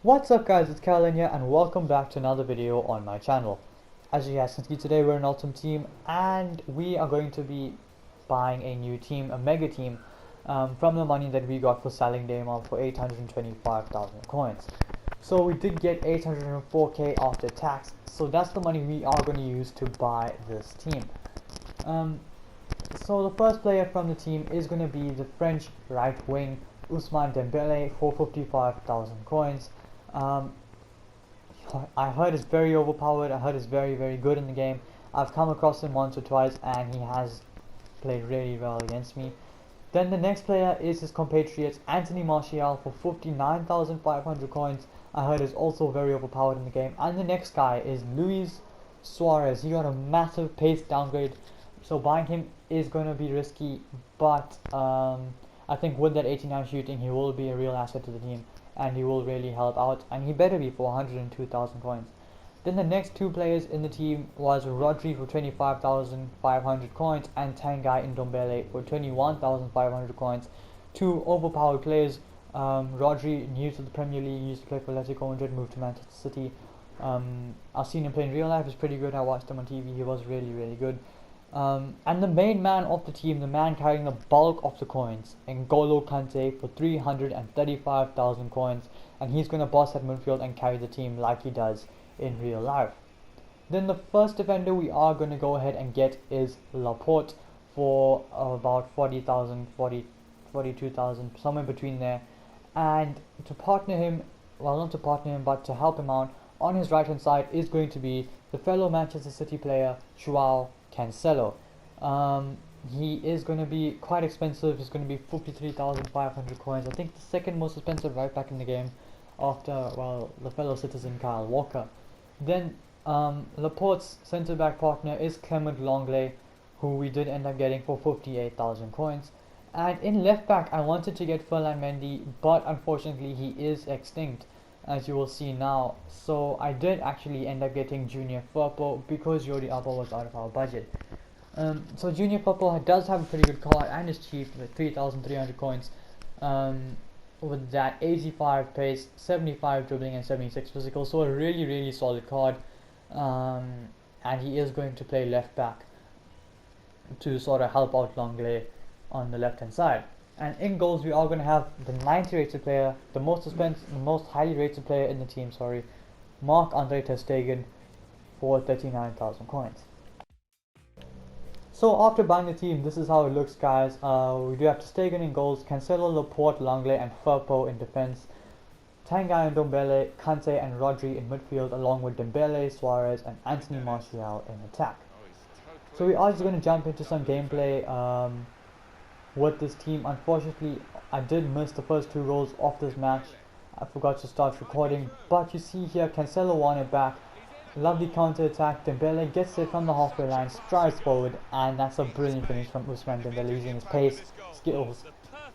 What's up guys, it's Caroline here and welcome back to another video on my channel. As you guys can see, today we're an Ultimate Team and we are going to be buying a new team, a mega team, from the money that we got for selling Neymar for 825,000 coins. So we did get 804k after tax, so that's the money we are going to use to buy this team. So the first player from the team is going to be the French right wing Ousmane Dembele for 55,000 coins. I heard it's very overpowered. I heard it's very good in the game. I've come across him once or twice and he has played really well against me. Then the next player is his compatriot Anthony Martial for 59,500 coins. I heard is also very overpowered in the game. And the next guy is Luiz Suarez. He got a massive pace downgrade, so buying him is going to be risky, but I think with that 89 shooting he will be a real asset to the team and he will really help out, and he better be for 102,000 coins. Then the next two players in the team was Rodri for 25,500 coins and Tanguy Ndombele for 21,500 coins. Two overpowered players. Rodri, new to the Premier League, used to play for Atletico Madrid, moved to Manchester City. I've seen him play in real life, he's pretty good. I watched him on TV, he was really good. And the main man of the team, the man carrying the bulk of the coins, N'Golo Kante for 335,000 coins, and he's going to boss at midfield and carry the team like he does in real life. Then the first defender we are going to go ahead and get is Laporte for about 40,000, 42,000, somewhere between there. And to partner him, well, not to partner him, but to help him out on his right hand side is going to be the fellow Manchester City player Joao Cancelo. He is going to be quite expensive. He's going to be 53,500 coins. I think the second most expensive right back in the game after, well, the fellow citizen Kyle Walker. Then Laporte's centre back partner is Clement Lenglet, who we did end up getting for 58,000 coins. And in left back I wanted to get Ferland Mendy, but unfortunately he is extinct, as you will see now. So I did actually end up getting Junior Firpo because Jordi Alba was out of our budget. So Junior Firpo does have a pretty good card and is cheap with 3,300 coins, with that 85 pace, 75 dribbling and 76 physical, so a really solid card. And he is going to play left back to sort of help out Lenglet on the left hand side. And in goals we are going to have the 90 rated player, the most highly rated player in the team, Marc-Andre ter Stegen for 39,000 coins. So after buying the team, this is how it looks, guys. We do have ter Stegen in goals, Cancelo, Laporte, Lenglet and Firpo in defense, Tanguy Ndombele, Kante and Rodri in midfield, along with Dembele, Suarez and Anthony Martial in attack. So we are just going to jump into some gameplay with this team. Unfortunately, I did miss the first two goals of this match. I forgot to start recording, but you see here Cancelo won it back. Lovely counter attack. Dembele gets it from the halfway line, strides forward, and that's a brilliant finish from Ousmane Dembele, using his pace, skills,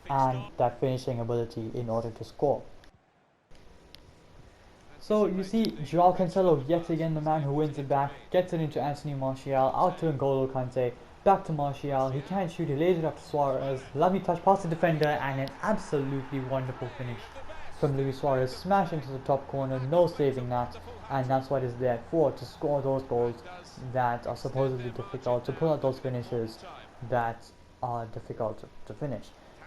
and that finishing ability in order to score. So you see Joao Cancelo, yet again the man who wins it back, gets it into Anthony Martial, out to N'Golo Kante, back to Martial, he can't shoot, he lays it up to Suarez, lovely touch past the defender, and an absolutely wonderful finish from Luiz Suarez, smash into the top corner, no saving that, and that's what it's there for, to score those goals that are supposedly difficult, to pull out those finishes that are difficult to finish.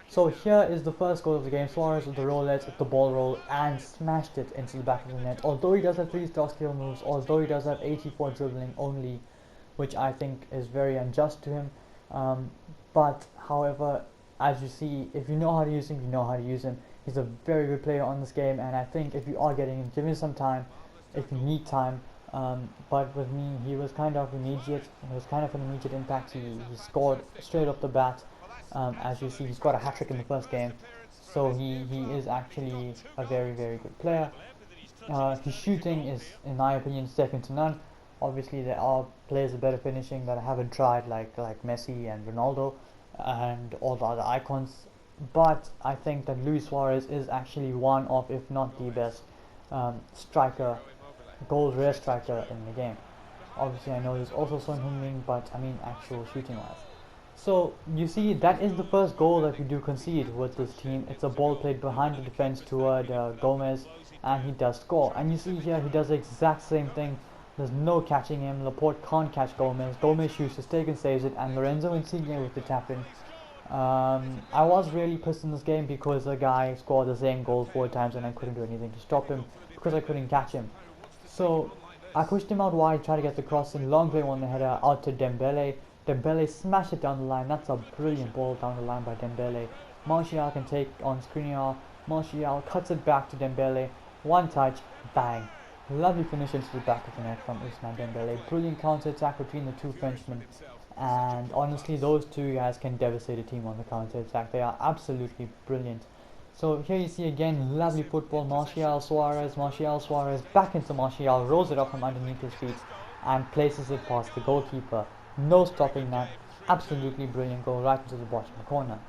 So here is the first goal of the game. Suarez with the roulette, the ball roll, and smashed it into the back of the net. Although he does have 3-star skill moves, although he does have 84 dribbling only, which I think is very unjust to him. But however, as you see, if you know how to use him, you know how to use him. He's a very good player on this game, and I think if you are getting him, give him some time if you need time. But with me, he was kind of immediate. It was kind of an immediate impact. He scored straight off the bat. As you see, he scored a hat-trick in the first game, so he is actually a very good player. His shooting is, in my opinion, second to none. Obviously there are players with better finishing that I haven't tried, like Messi and Ronaldo and all the other icons, but I think that Luiz Suarez is actually one of, if not the best striker, goal-rare striker in the game. Obviously I know there's also Son Heung-min, but I mean actual shooting wise. So you see, that is the first goal that we do concede with this team. It's a ball played behind the defense toward Gomez, and he does score. And you see here, he does the exact same thing. There's no catching him. Laporte can't catch Gomez. Gomez shoots, his take and saves it, and Lorenzo Insigne with the tap in. I was really pissed in this game because the guy scored the same goal 4 times and I couldn't do anything to stop him because I couldn't catch him. So I pushed him out wide, tried to get the cross in, long play on the header out to Dembele. Dembele smashed it down the line. That's a brilliant ball down the line by Dembele. Martial can take on Skriniar. Martial cuts it back to Dembele. One touch, bang. Lovely finish into the back of the net from Ousmane Dembele. Brilliant counter attack between the two Frenchmen. And honestly, those two guys can devastate a team on the counter attack. They are absolutely brilliant. So here you see again, lovely football. Martial Suarez back into Martial, rolls it up from underneath his feet and places it past the goalkeeper. No stopping that. Absolutely brilliant goal right into the bottom corner.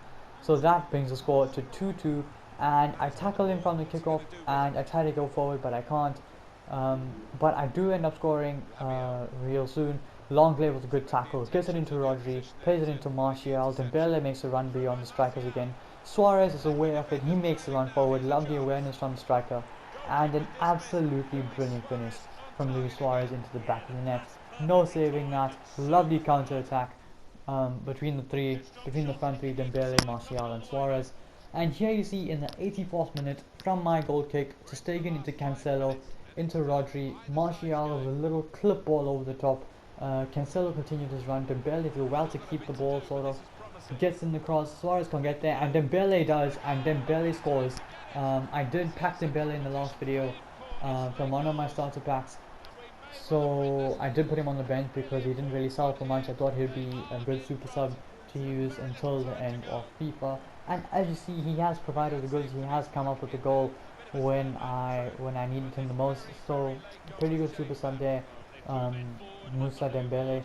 So that brings the score to 2-2, and I tackle him from the kickoff and I try to go forward but I can't. But I do end up scoring real soon. Long play with a good tackle, gets it into Rodri, plays it into Martial. Dembele makes a run beyond the strikers again. Suarez is aware of it, he makes a run forward, lovely awareness from the striker, and an absolutely brilliant finish from Luiz Suarez into the back of the net. No saving that, lovely counter attack between the front three, Dembele, Martial and Suarez. And here you see in the 84th minute, from my goal kick, to Stegen into Cancelo, into Rodri, Martial with a little clip ball over the top. Cancelo continued his run, Dembele did well to keep the ball sort of, gets in the cross, Suarez can't get there, and Dembele does, and Dembele scores. I did pack Dembele in the last video from one of my starter packs, so I did put him on the bench because he didn't really sell for much. I thought he'd be a good super sub to use until the end of FIFA, and as you see, he has provided the goods. He has come up with the goal when I needed him the most, so pretty good super sub there. Moussa Dembele.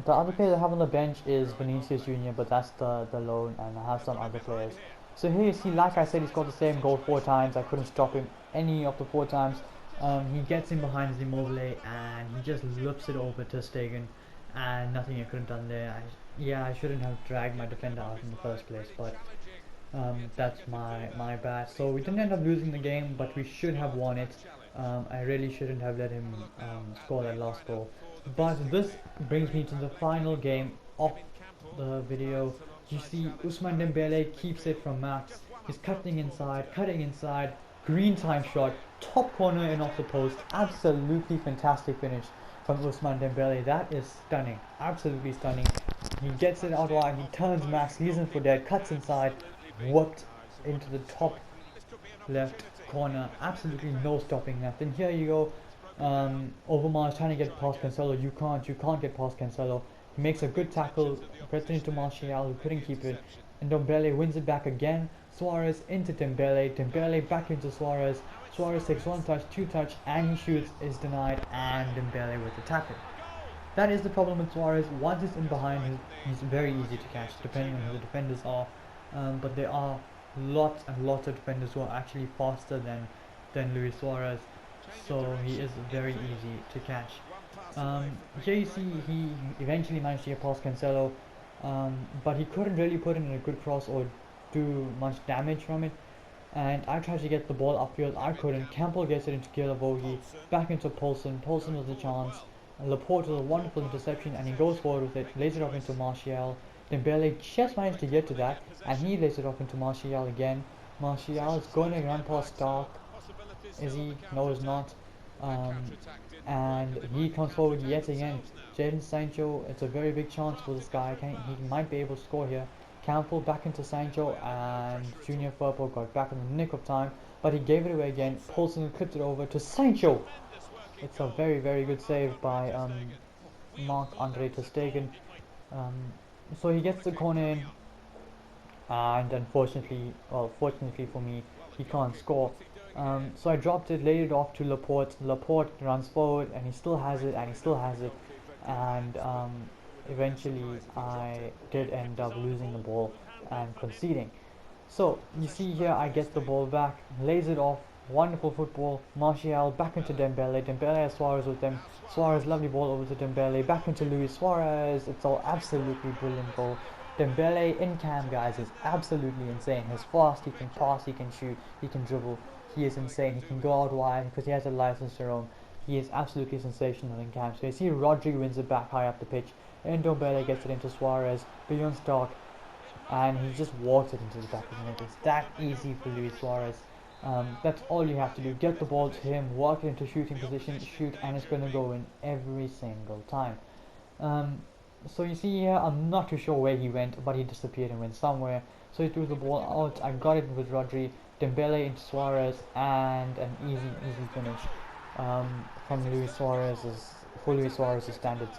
The other player I have on the bench is Vinicius Jr., but that's the loan, and I have some other players. So here you see, like I said, he scored the same goal 4 times. I couldn't stop him any of the 4 times. He gets in behind Immobile and he just loops it over to Stegen, and nothing I could have done there. I shouldn't have dragged my defender out in the first place, but that's my bad. So we didn't end up losing the game, but we should have won it. I really shouldn't have let him score that last goal. But this brings me to the final game of the video. You see Ousmane Dembele keeps it from Max. He's cutting inside, green time shot, top corner and off the post. Absolutely fantastic finish from Ousmane Dembele. That is stunning, absolutely stunning. He gets it out wide, he turns Max, he's in for dead, cuts inside, whooped into the top left corner. Absolutely no stopping that. And here you go. Overmars trying to get past Cancelo. You can't get past Cancelo. He makes a good tackle, gets it into Martial, who couldn't keep it, and Dembele wins it back again. Suarez into Dembele back into Suarez. Suarez takes 1 touch, 2 touch, and he shoots, is denied, and Dembele with the tackle. That is the problem with Suarez. Once he's in behind, he's very easy to catch, depending on who the defenders are. But there are lots and lots of defenders who are actually faster than Luiz Suarez, so he is very easy to catch. Here you see he eventually managed to get past Cancelo, but he couldn't really put in a good cross or do much damage from it, and I tried to get the ball upfield. I couldn't. Campbell gets it into Gilavogi, back into Poulsen with the chance. Laporte with a wonderful interception, and he goes forward with it, lays it off into Martial. Dembele just managed to get to that, and he lays it off into Martial again. Martial is going to run past Stark. Is he? No, he's not. And he comes forward yet again. Jadon Sancho, it's a very big chance for this guy. He might be able to score here. Campbell back into Sancho, and Junior Firpo got back in the nick of time, but he gave it away again. Poulsen clipped it over to Sancho. It's a very, very good save by Marc-Andre ter Stegen. So he gets the corner in, and fortunately for me, he can't score. So I dropped it, laid it off to Laporte. Laporte runs forward, and he still has it, and eventually I did end up losing the ball and conceding. So you see here, I get the ball back, lays it off Wonderful football. Martial back into Dembele. Dembele has Suarez with them. Suarez, lovely ball over to Dembele. Back into Luiz Suarez. It's all absolutely brilliant goal. Dembele in camp, guys, is absolutely insane. He's fast, he can pass, he can shoot, he can dribble. He is insane. He can go out wide because he has a license to roam. He is absolutely sensational in camp. So you see Rodri wins it back high up the pitch. And Dembele gets it into Suarez, beyond Stark, and he just walks it into the back of the net. It's that easy for Luiz Suarez. That's all you have to do. Get the ball to him, walk it into shooting position, shoot, and it's going to go in every single time. So you see here, I'm not too sure where he went, but he disappeared and went somewhere. So he threw the ball out. I got it with Rodri, Dembele into Suarez, and an easy finish from Luiz Suarez's, for Luiz Suarez's standards.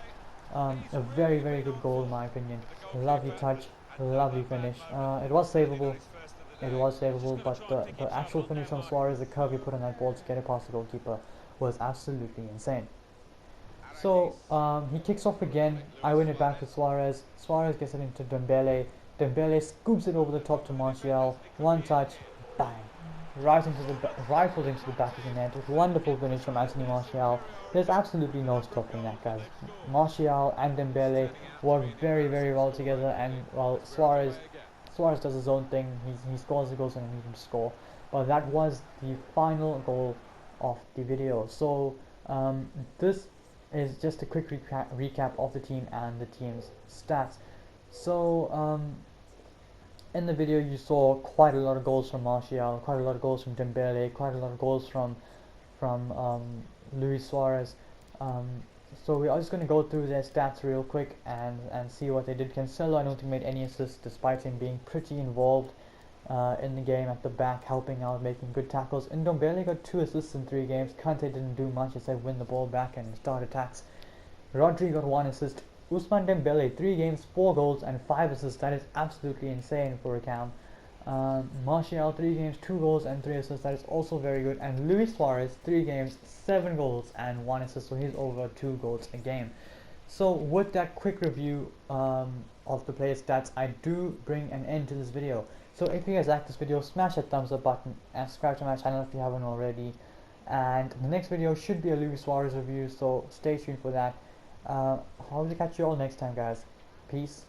A very good goal in my opinion. Lovely touch, lovely finish. It was savable, but the actual finish from Suarez, the curve he put on that ball to get it past the goalkeeper, was absolutely insane. So he kicks off again. I win it back to Suarez. Suarez gets it into Dembele. Dembele scoops it over the top to Martial. One touch, bang, rifled into the back of the net. Wonderful finish from Anthony Martial. There's absolutely no stopping that, guys. Martial and Dembele work very well together, and well, Suarez does his own thing. He scores the goals when he needs him to score. But that was the final goal of the video. So this is just a quick recap of the team and the team's stats. So in the video you saw quite a lot of goals from Martial, quite a lot of goals from Dembele, quite a lot of goals from Luiz Suarez. So we are just going to go through their stats real quick and see what they did. Cancelo, I don't think, made any assists despite him being pretty involved in the game at the back, helping out, making good tackles. And Ndombele got 2 assists in 3 games. Kante didn't do much except win the ball back and start attacks. Rodri got 1 assist. Ousmane Dembele, 3 games, 4 goals and 5 assists. That is absolutely insane for a cam. Martial, 3 games, 2 goals and 3 assists. That is also very good. And Luiz Suarez, 3 games, 7 goals and 1 assist. So he's over 2 goals a game. So with that quick review of the player stats, I do bring an end to this video. So if you guys like this video, smash that thumbs up button and subscribe to my channel if you haven't already. And the next video should be a Luiz Suarez review, so stay tuned for that. I'll catch you all next time, guys. Peace.